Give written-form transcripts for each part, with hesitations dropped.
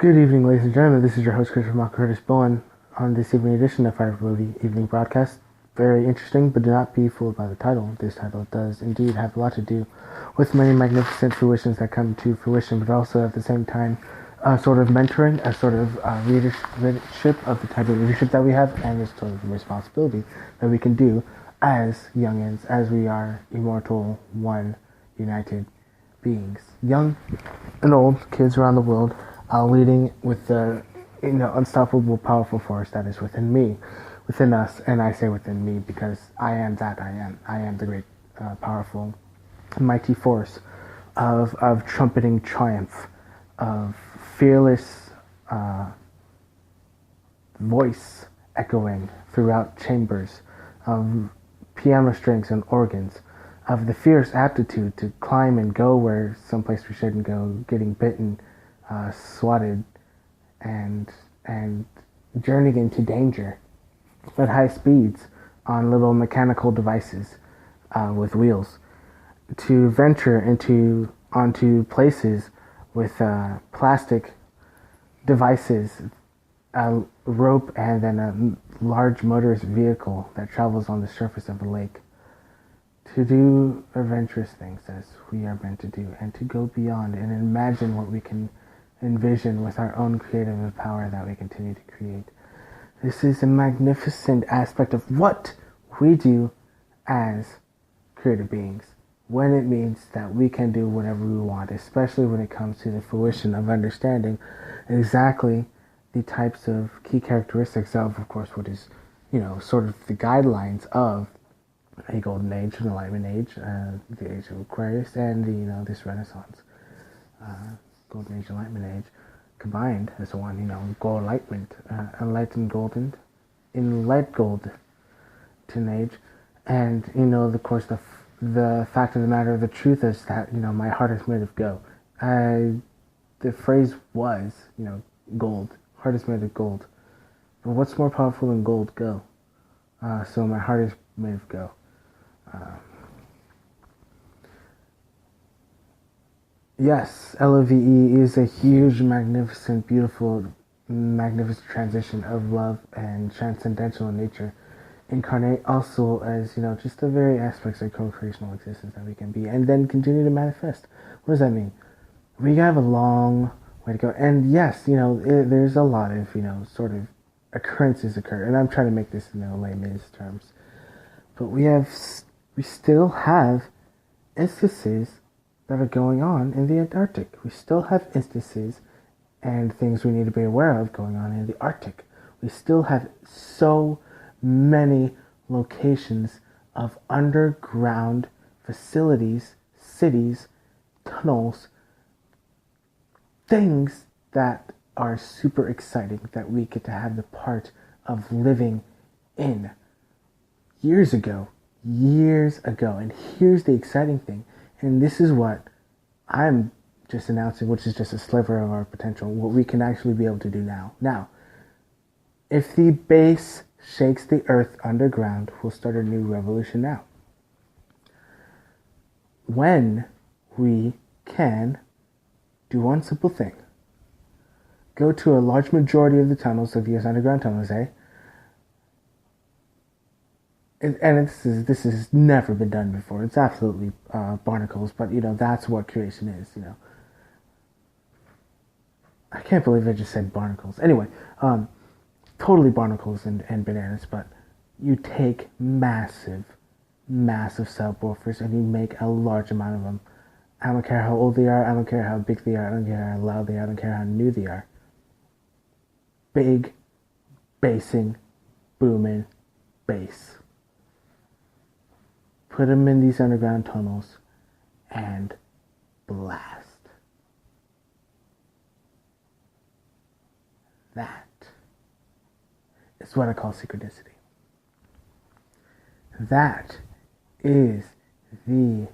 Good evening, ladies and gentlemen. This is your host, Christopher Curtis Bowen, on this evening edition of Fire Movie Evening Broadcast. Very interesting, but do not be fooled by the title. This title does indeed have a lot to do with many magnificent fruitions that come to fruition, but also at the same time, a sort of mentoring, a sort of leadership of the type of leadership that we have, and this sort of responsibility that we can do as youngins, as we are immortal, one, united beings. Young and old, kids around the world, leading with the unstoppable, powerful force that is within me, within us, and I say within me because I am that I am. I am the great, powerful, mighty force of trumpeting triumph, of fearless voice echoing throughout chambers, of piano strings and organs, of the fierce aptitude to climb and go where someplace we shouldn't go, getting bitten, swatted, and journeying into danger at high speeds on little mechanical devices with wheels, to venture onto places with plastic devices, a rope, and then a large motorist vehicle that travels on the surface of a lake, to do adventurous things as we are meant to do, and to go beyond and imagine what we can envision with our own creative power that we continue to create. This is a magnificent aspect of what we do as creative beings, when it means that we can do whatever we want, especially when it comes to the fruition of understanding exactly the types of key characteristics of course, what is, sort of the guidelines of a golden age, an enlightenment age, the age of Aquarius, and this Renaissance, golden age, enlightenment age, combined as one, gold enlightenment, enlightened golden, enlightened gold to an age, and of course the fact of the matter, the truth is that my heart is made of gold. The phrase was gold, heart is made of gold, but what's more powerful than gold? Go. So my heart is made of go. Yes, LOVE is a huge, magnificent, beautiful, magnificent transition of love and transcendental in nature, incarnate also as, just the very aspects of co-creational existence that we can be, and then continue to manifest. What does that mean? We have a long way to go, and yes, there's a lot of, sort of occurrences occur, and I'm trying to make this in layman's terms, but we still have instances that are going on in the Antarctic. We still have instances and things we need to be aware of going on in the Arctic. We still have so many locations of underground facilities, cities, tunnels, things that are super exciting that we get to have the part of living in. Years ago, and here's the exciting thing, and this is what I'm just announcing, which is just a sliver of our potential, what we can actually be able to do now. Now, if the base shakes the earth underground, we'll start a new revolution now. When we can do one simple thing, go to a large majority of the tunnels, of the U.S. underground tunnels, and this has never been done before. It's absolutely barnacles, but that's what creation is. I can't believe I just said barnacles. Anyway, totally barnacles and bananas. But you take massive subwoofers and you make a large amount of them. I don't care how old they are. I don't care how big they are. I don't care how loud they are. I don't care how new they are. Big, bassing, booming bass. Put them in these underground tunnels and blast. That is what I call synchronicity. That is the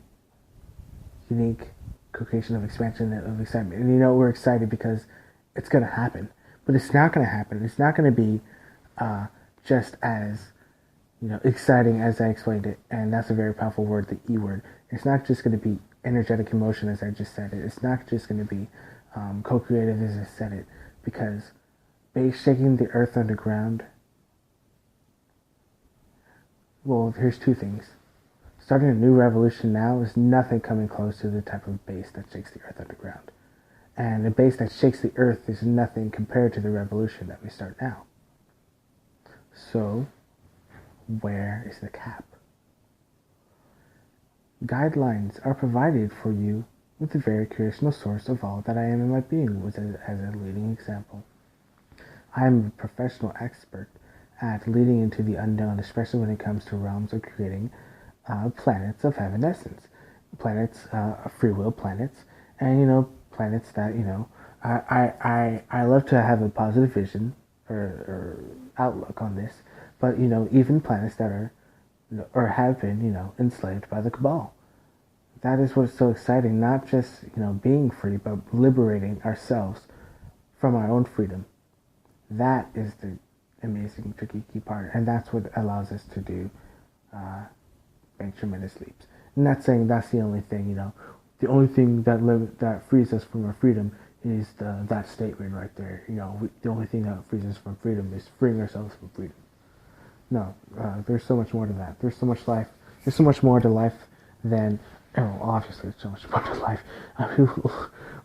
unique co-creation of expansion, of excitement. And we're excited because it's going to happen. But it's not going to happen. It's not going to be just as exciting as I explained it, and that's a very powerful word, the E word. It's not just going to be energetic emotion as I just said it. It's not just going to be co-creative as I said it. because base shaking the earth underground, well, here's two things. Starting a new revolution now is nothing coming close to the type of base that shakes the earth underground. And the base that shakes the earth is nothing compared to the revolution that we start now. So, where is the cap? Guidelines are provided for you with the very creational source of all that I am in my being, as a leading example. I am a professional expert at leading into the unknown, especially when it comes to realms of creating planets of evanescence, planets, free will planets, and planets that I love to have a positive vision or outlook on this, but even planets that are or have been enslaved by the cabal. That is what's so exciting. Not just being free, but liberating ourselves from our own freedom. That is the amazing, tricky key part, and that's what allows us to do make tremendous leaps. I'm not saying that's the only thing. The only thing that frees us from our freedom is that statement right there. The only thing that frees us from freedom is freeing ourselves from freedom. No, there's so much more to that. There's so much life. There's so much more to life than. Oh, obviously, there's so much more to life.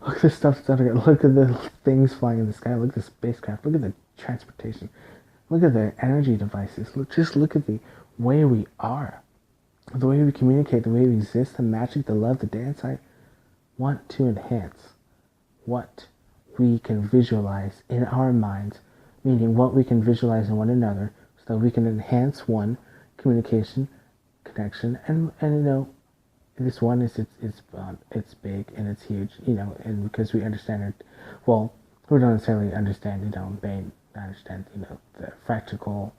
Look at the stuff that's under. Look at the things flying in the sky. Look at the spacecraft. Look at the transportation. Look at the energy devices. Just look at the way we are, the way we communicate, the way we exist, the magic, the love, the dance. I want to enhance what we can visualize in our minds, meaning what we can visualize in one another, so that we can enhance one communication, connection, and this one is it's big and it's huge, and because we understand it, well, we don't necessarily understand they understand the fractal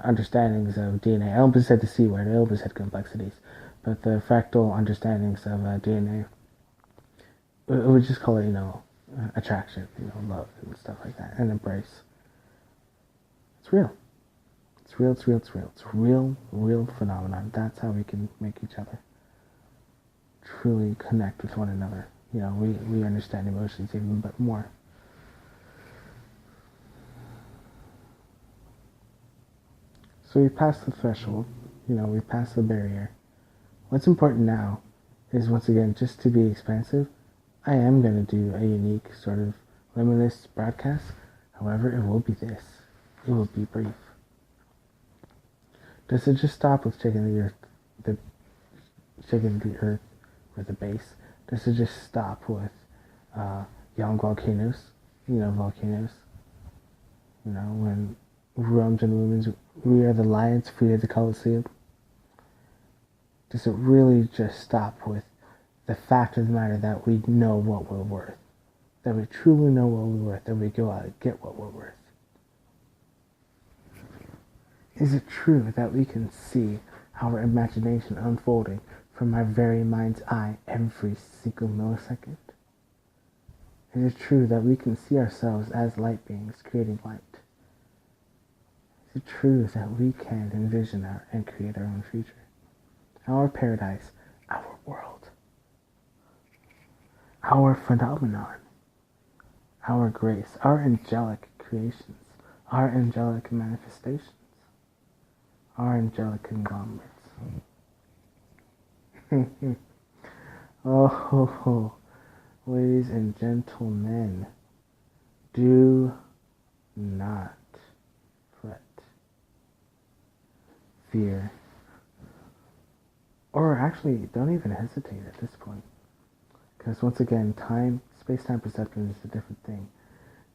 understandings of DNA. I almost said the C word. I almost said complexities, but the fractal understandings of DNA. We would just call it attraction, love and stuff like that, and embrace. It's real. It's real, it's real, it's real. It's a real phenomenon. That's how we can make each other truly connect with one another. We understand emotions even but more. So we passed the threshold, we passed the barrier. What's important now is, once again, just to be expansive. I am going to do a unique sort of limitless broadcast. However, it will be this. It will be brief. Does it just stop with shaking the earth with a base? Does it just stop with young volcanoes? Volcanoes. When realms and women's, we are the lions, free of the Colosseum. Does it really just stop with the fact of the matter that we know what we're worth? That we truly know what we're worth, that we go out and get what we're worth? Is it true that we can see our imagination unfolding from our very mind's eye every single millisecond? Is it true that we can see ourselves as light beings creating light? Is it true that we can envision and create our own future? Our paradise, our world, our phenomenon, our grace, our angelic creations, our angelic manifestations, our angelic conglomerates. Oh, ladies and gentlemen, do not fret, fear, or actually don't even hesitate at this point. Because once again, space-time perception is a different thing.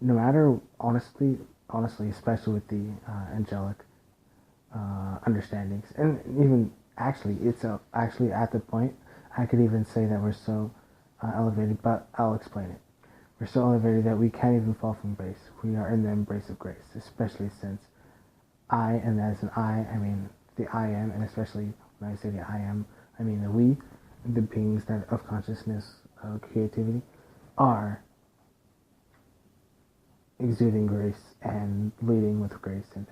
No matter, honestly, especially with the angelic understandings, and even actually, it's actually at the point I could even say that we're so elevated, but I'll explain it. We're so elevated that we can't even fall from grace. We are in the embrace of grace, especially since and as an I mean the I am, and especially when I say the I am, I mean the we, the beings that of consciousness, creativity, are exuding grace and leading with grace, and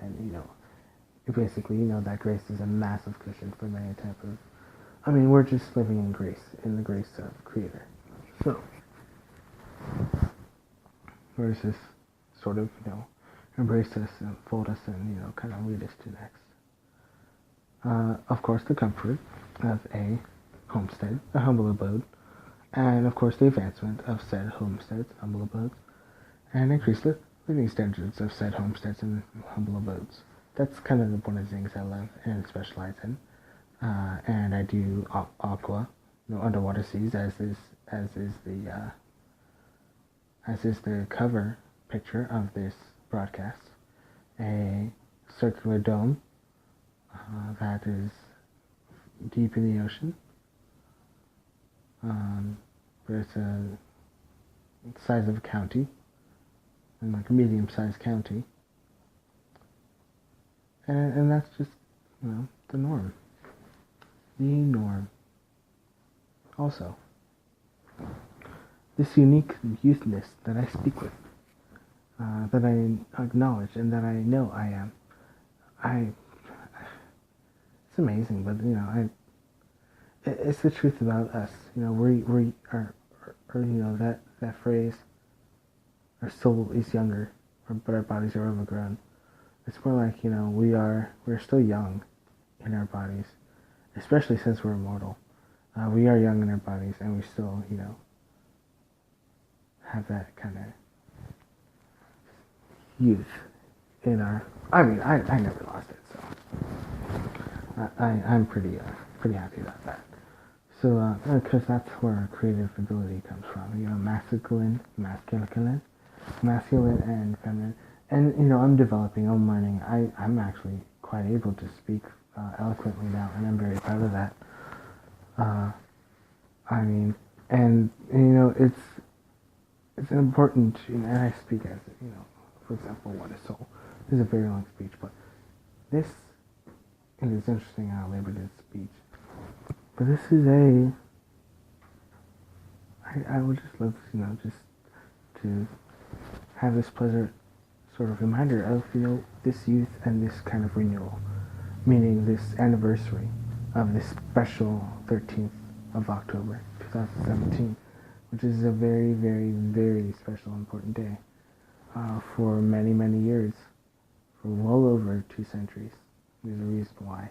basically, that grace is a massive cushion for many type of, we're just living in grace, in the grace of Creator. So, versus sort of, embrace us and fold us and, kind of lead us to next. Of course, the comfort of a homestead, a humble abode, and of course the advancement of said homesteads, humble abodes, and increase the living standards of said homesteads and humble abodes. That's kind of one of the things I love and specialize in. And I do aqua, underwater seas, as is the cover picture of this broadcast. A circular dome that is deep in the ocean. But it's a size of a county, and like a medium-sized county. And that's just, the norm. The norm. Also, this unique youthness that I speak with, that I acknowledge and that I know I am, it's amazing, but it's the truth about us. We are, that phrase, our soul is younger, but our bodies are overgrown. It's more like, we're still young in our bodies, especially since we're immortal. We are young in our bodies, and we still, have that kind of youth in our. I mean, I never lost it, so I'm pretty happy about that. So, because that's where our creative ability comes from. Masculine, and feminine. And, I'm developing, I'm learning. I'm actually quite able to speak eloquently now, and I'm very proud of that. It's important, and I speak as, for example, what is soul. This is a very long speech, but this, and it's interesting how I labeled this speech, but this is I would just love, just to have this pleasant sort of reminder of, this youth and this kind of renewal, meaning this anniversary of this special 13th of October, 2017, which is a very, very, very special, important day for many, many years, for well over 2 centuries. There's a reason why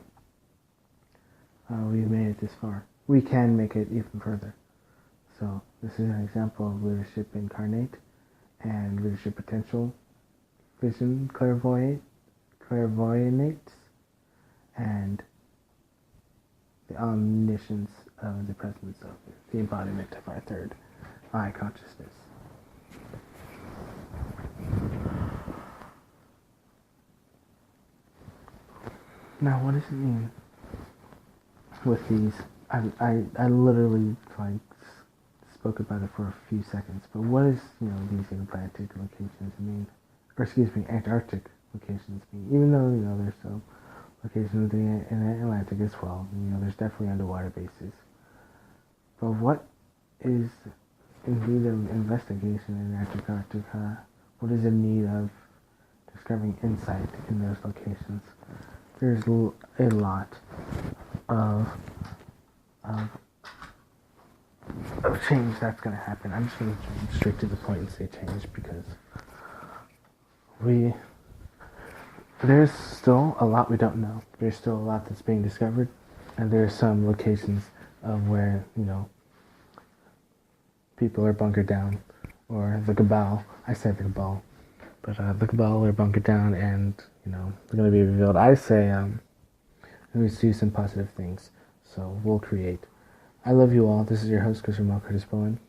we've made it this far. We can make it even further. So this is an example of leadership incarnate and leadership potential, vision clairvoyance, and the omniscience of the presence of the embodiment of our third eye consciousness. Now, what does it mean with these? I literally spoke about it for a few seconds, but what does these Atlantic locations mean? Or excuse me, Antarctic locations mean? Even though there's some locations in the Atlantic as well, there's definitely underwater bases. But what is in need of investigation in Antarctica? What is in need of discovering insight in those locations? There's a lot of change that's going to happen. I'm just going to jump straight to the point and say change, because there's still a lot we don't know. There's still a lot that's being discovered, and there are some locations of where people are bunkered down, or the cabal. I say the cabal, but the cabal are bunkered down, and they're going to be revealed. I say we do some positive things, so we'll create. I love you all. This is your host, Christopher Curtis Bowen,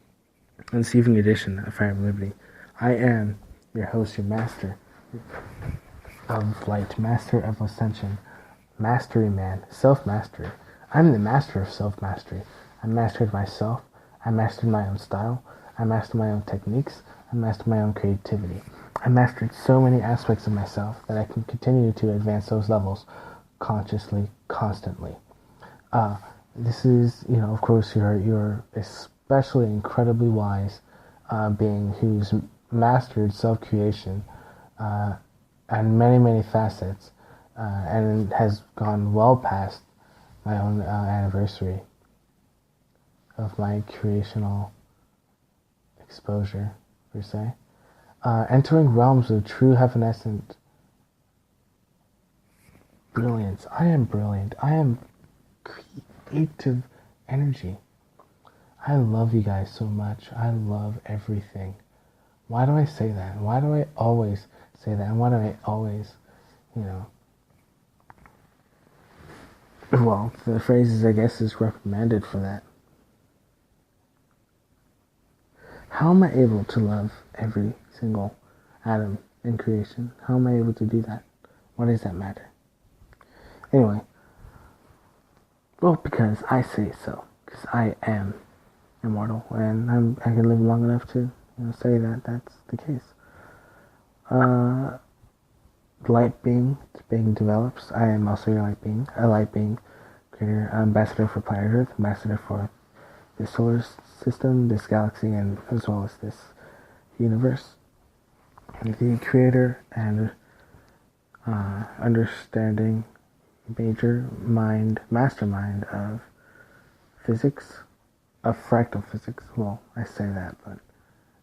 on this evening edition of Fire of Liberty. I am your host, your master of light, master of ascension, mastery man, self-mastery. I'm the master of self-mastery. I mastered myself. I mastered my own style. I mastered my own techniques. I mastered my own creativity. I mastered so many aspects of myself that I can continue to advance those levels consciously, constantly. This is, of course, you're especially incredibly wise being who's mastered self-creation and many, many facets, and has gone well past my own anniversary of my creational exposure, per se. entering realms of true evanescent brilliance. I am brilliant. I am creative energy. I love you guys so much. I love everything. Why do I say that? Why do I always say that? And why do I always, you know, well, the phrase, I guess, is reprimanded for that. How am I able to love every single atom in creation? How am I able to do that? Why does that matter? Anyway, well, because I say so. Because I am immortal, and I can live long enough to say that that's the case. Light being develops. I am also your light being, a light being creator, ambassador for planet Earth, ambassador for this solar system, this galaxy, and as well as this universe. The creator and understanding mastermind of physics, of fractal physics. Well, I say that, but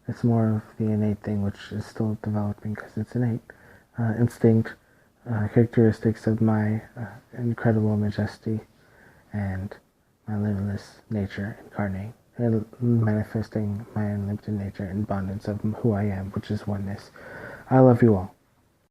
it's more of the innate thing, which is still developing because it's innate. Instinct, characteristics of my incredible majesty and my limitless nature incarnating and manifesting my unlimited nature and abundance of who I am, which is oneness. I love you all.